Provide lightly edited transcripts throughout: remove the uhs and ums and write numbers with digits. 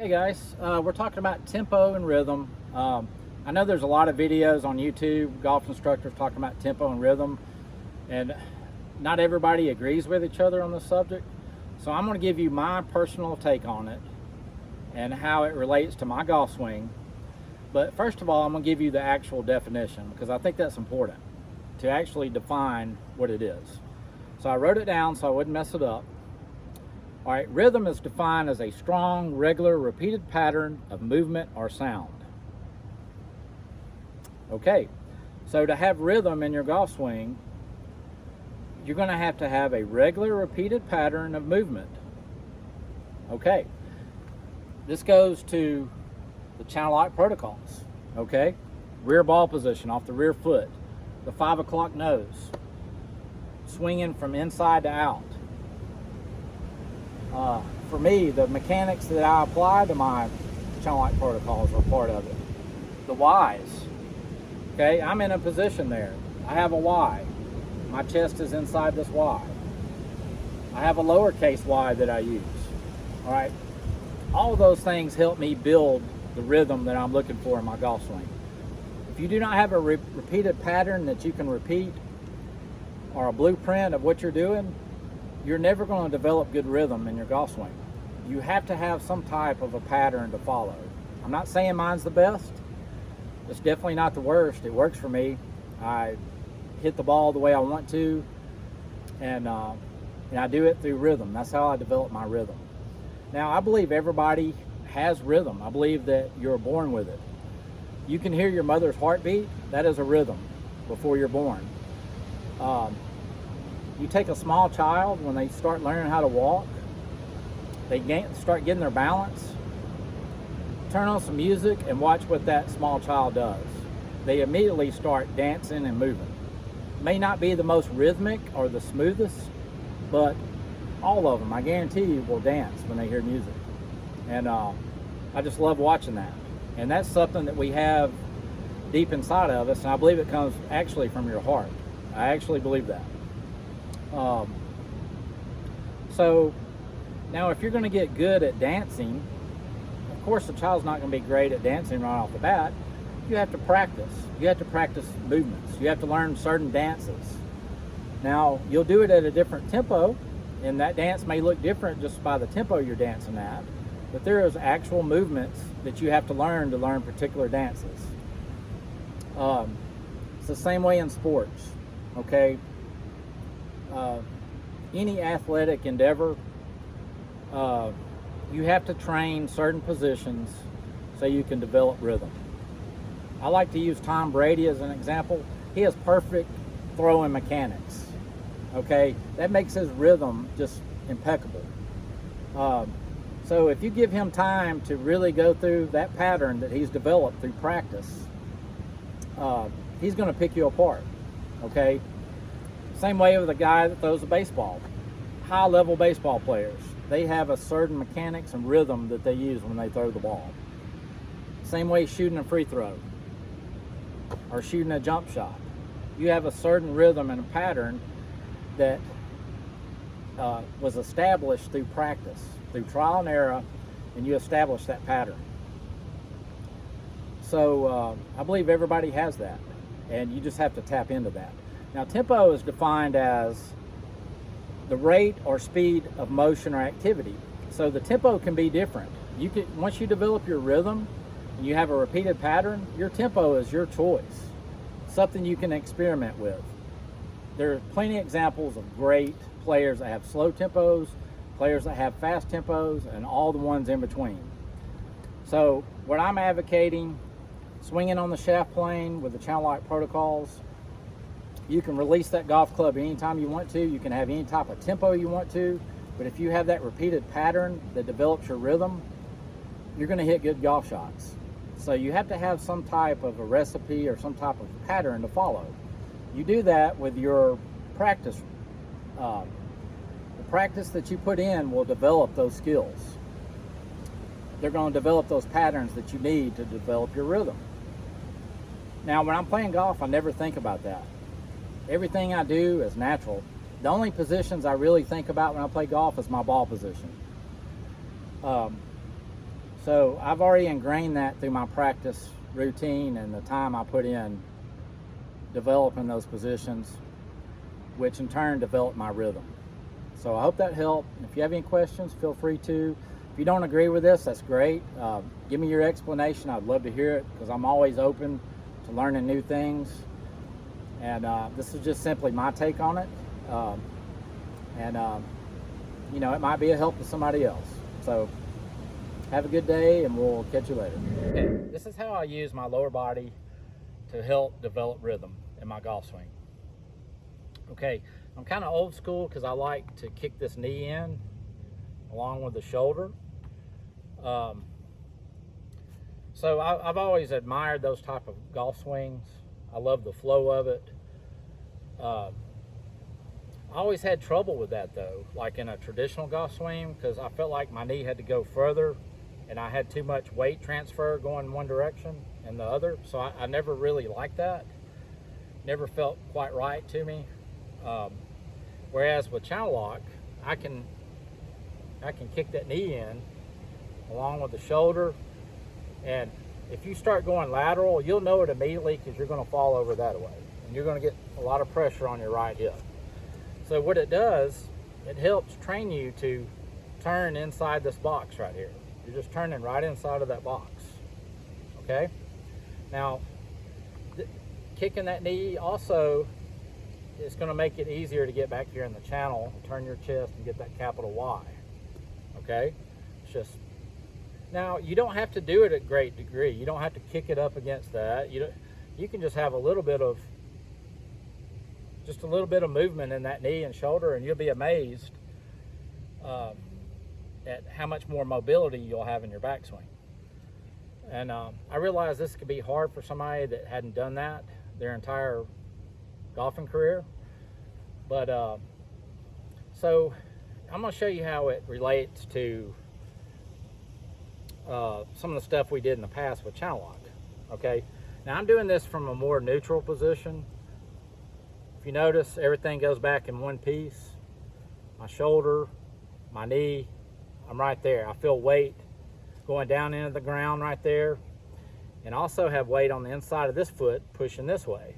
Hey guys, we're talking about tempo and rhythm. I know there's a lot of videos on YouTube, golf instructors talking about tempo and rhythm, and not everybody agrees with each other on the subject. So I'm going to give you my personal take on it and how it relates to my golf swing. But first of all, I'm going to give you the actual definition because I think that's important to actually define what it is. So I wrote it down so I wouldn't mess it up. All right, rhythm is defined as a strong, regular, repeated pattern of movement or sound. Okay, so to have rhythm in your golf swing, you're going to have a regular, repeated pattern of movement. Okay, this goes to the channel lock protocols. Okay, rear ball position off the rear foot, the 5 o'clock nose, swinging from inside to out. For me, the mechanics that I apply to my channel lock protocols are part of it. The Ys. Okay, I'm in a position there. I have a Y. My chest is inside this Y. I have a lowercase y that I use. All right, all of those things help me build the rhythm that I'm looking for in my golf swing. If you do not have a repeated pattern that you can repeat or a blueprint of what you're doing, you're never going to develop good rhythm in your golf swing. You have to have some type of a pattern to follow. I'm not saying mine's the best. It's definitely not the worst. It works for me. I hit the ball the way I want to, and I do it through rhythm. That's how I develop my rhythm. Now, I believe everybody has rhythm. I believe that you're born with it. You can hear your mother's heartbeat. That is a rhythm before you're born. You take a small child, when they start learning how to walk, they start getting their balance. Turn on some music and watch what that small child does. They immediately start dancing and moving. May not be the most rhythmic or the smoothest, but all of them, I guarantee you, will dance when they hear music. And I just love watching that. And that's something that we have deep inside of us, and I believe it comes actually from your heart. I actually believe that. So now if you're going to get good at dancing, of course the child's not going to be great at dancing right off the bat. You have to practice. You have to practice movements. You have to learn certain dances. Now you'll do it at a different tempo, and that dance may look different just by the tempo you're dancing at, but there is actual movements that you have to learn particular dances. It's the same way in sports. Okay, any athletic endeavor, you have to train certain positions so you can develop rhythm. I like to use Tom Brady as an example. He has perfect throwing mechanics. Okay, that makes his rhythm just impeccable. So if you give him time to really go through that pattern that he's developed through practice, he's going to pick you apart. Okay, same way with a guy that throws a baseball. High-level baseball players, they have a certain mechanics and rhythm that they use when they throw the ball. Same way shooting a free throw or shooting a jump shot. You have a certain rhythm and a pattern that was established through practice, through trial and error, and you establish that pattern. So I believe everybody has that, and you just have to tap into that. Now, tempo is defined as the rate or speed of motion or activity. So the tempo can be different. Once you develop your rhythm and you have a repeated pattern, your tempo is your choice, something you can experiment with. There are plenty of examples of great players that have slow tempos, players that have fast tempos, and all the ones in between. So what I'm advocating, swinging on the shaft plane with the channel lock protocols, you can release that golf club anytime you want to. You can have any type of tempo you want to. But if you have that repeated pattern that develops your rhythm, you're going to hit good golf shots. So you have to have some type of a recipe or some type of pattern to follow. You do that with your practice. The practice that you put in will develop those skills. They're going to develop those patterns that you need to develop your rhythm. Now, when I'm playing golf, I never think about that. Everything I do is natural. The only positions I really think about when I play golf is my ball position. So I've already ingrained that through my practice routine and the time I put in developing those positions, which in turn developed my rhythm. So I hope that helped. If you have any questions, feel free to. If you don't agree with this, that's great. Give me your explanation. I'd love to hear it because I'm always open to learning new things. And this is just simply my take on it. You know, it might be a help to somebody else. So have a good day, and we'll catch you later. Okay, this is how I use my lower body to help develop rhythm in my golf swing. Okay, I'm kind of old school because I like to kick this knee in along with the shoulder. So I've always admired those type of golf swings. I love the flow of it. I always had trouble with that though, like in a traditional golf swing, because I felt like my knee had to go further and I had too much weight transfer going one direction and the other. So I never really liked that. Never felt quite right to me. Whereas with channel lock, I can kick that knee in along with the shoulder, and if you start going lateral, you'll know it immediately because you're going to fall over that way and you're going to get a lot of pressure on your right hip. So what it does, it helps train you to turn inside this box right here. You're just turning right inside of that box. Okay? Now, kicking that knee also is going to make it easier to get back here in the channel and turn your chest and get that capital Y. Okay? It's just, now you don't have to do it at great degree. You don't have to kick it up against that. You can just have a little bit of movement in that knee and shoulder, and you'll be amazed at how much more mobility you'll have in your backswing. And I realize this could be hard for somebody that hadn't done that their entire golfing career. But so I'm going to show you how it relates to some of the stuff we did in the past with channel lock. Okay, now I'm doing this from a more neutral position. If you notice, everything goes back in one piece. My shoulder, my knee, I'm right there. I feel weight going down into the ground right there, and also have weight on the inside of this foot pushing this way.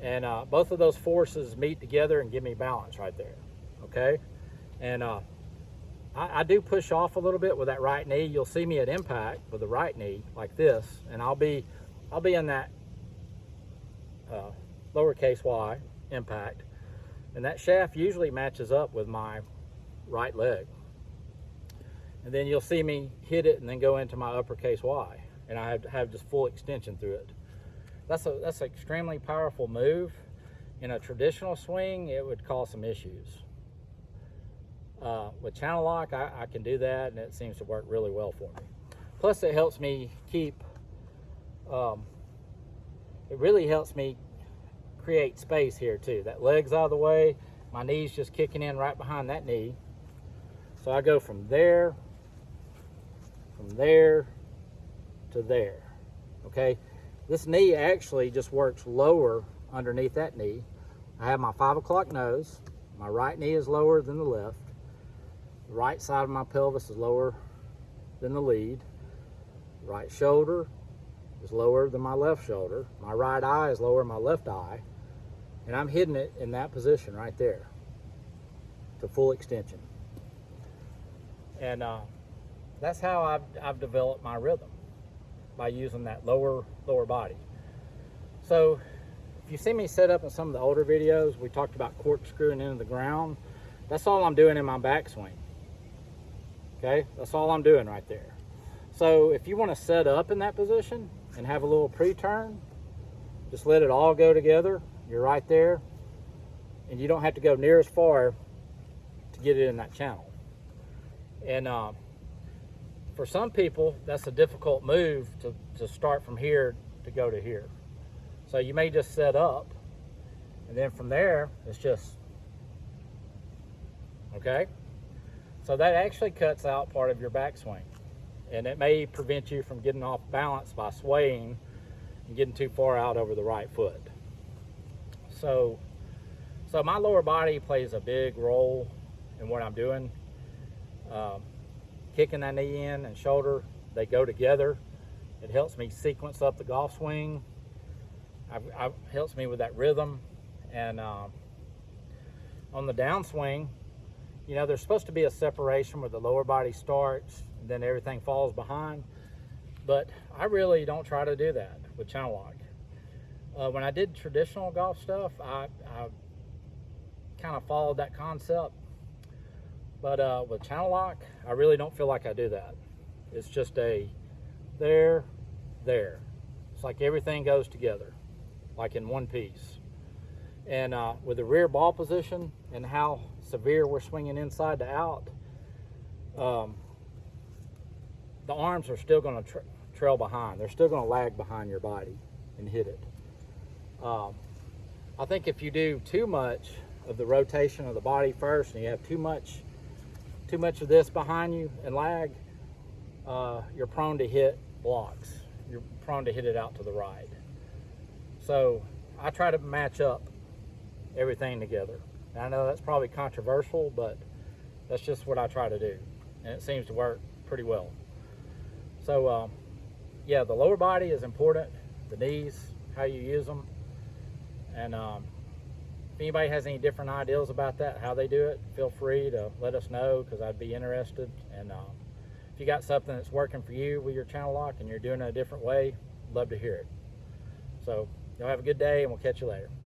And both of those forces meet together and give me balance right there. Okay, and I do push off a little bit with that right knee. You'll see me at impact with the right knee like this, and I'll be in that lowercase y impact, and that shaft usually matches up with my right leg. And then you'll see me hit it and then go into my uppercase Y, and I have just full extension through it. That's an extremely powerful move. In a traditional swing, it would cause some issues. With channel lock, I can do that, and it seems to work really well for me. Plus, it helps me keep, it really helps me create space here too. That leg's out of the way, my knee's just kicking in right behind that knee. So I go from there to there. Okay, this knee actually just works lower underneath that knee. I have my 5 o'clock nose. My right knee is lower than the left. The right side of my pelvis is lower than the lead. Right shoulder is lower than my left shoulder. My right eye is lower than my left eye. And I'm hitting it in that position right there to full extension. And that's how I've developed my rhythm, by using that lower body. So if you see me set up in some of the older videos, we talked about corkscrewing into the ground. That's all I'm doing in my backswing. Okay, that's all I'm doing right there. So if you want to set up in that position and have a little pre-turn, just let it all go together. You're right there, and you don't have to go near as far to get it in that channel. And for some people, that's a difficult move to start from here to go to here. So you may just set up, and then from there, it's just, okay? So that actually cuts out part of your backswing, and it may prevent you from getting off balance by swaying and getting too far out over the right foot. So my lower body plays a big role in what I'm doing. Kicking that knee in and shoulder they go together. It helps me sequence up the golf swing. Helps me with that rhythm. And on the downswing, you know, there's supposed to be a separation where the lower body starts, and then everything falls behind. But I really don't try to do that with channel lock. When I did traditional golf stuff, I kind of followed that concept. But with channel lock, I really don't feel like I do that. It's just a there. It's like everything goes together, like in one piece. And with the rear ball position and how severe we're swinging inside to out, the arms are still going to trail behind. They're still going to lag behind your body and hit it. I think if you do too much of the rotation of the body first, and you have too much of this behind you and lag, you're prone to hit blocks. You're prone to hit it out to the right. So I try to match up everything together. And I know that's probably controversial, but that's just what I try to do, and it seems to work pretty well. So yeah, the lower body is important, the knees, how you use them. And if anybody has any different ideas about that, how they do it, feel free to let us know, because I'd be interested. And if you got something that's working for you with your channel lock and you're doing it a different way, love to hear it. So y'all have a good day, and we'll catch you later.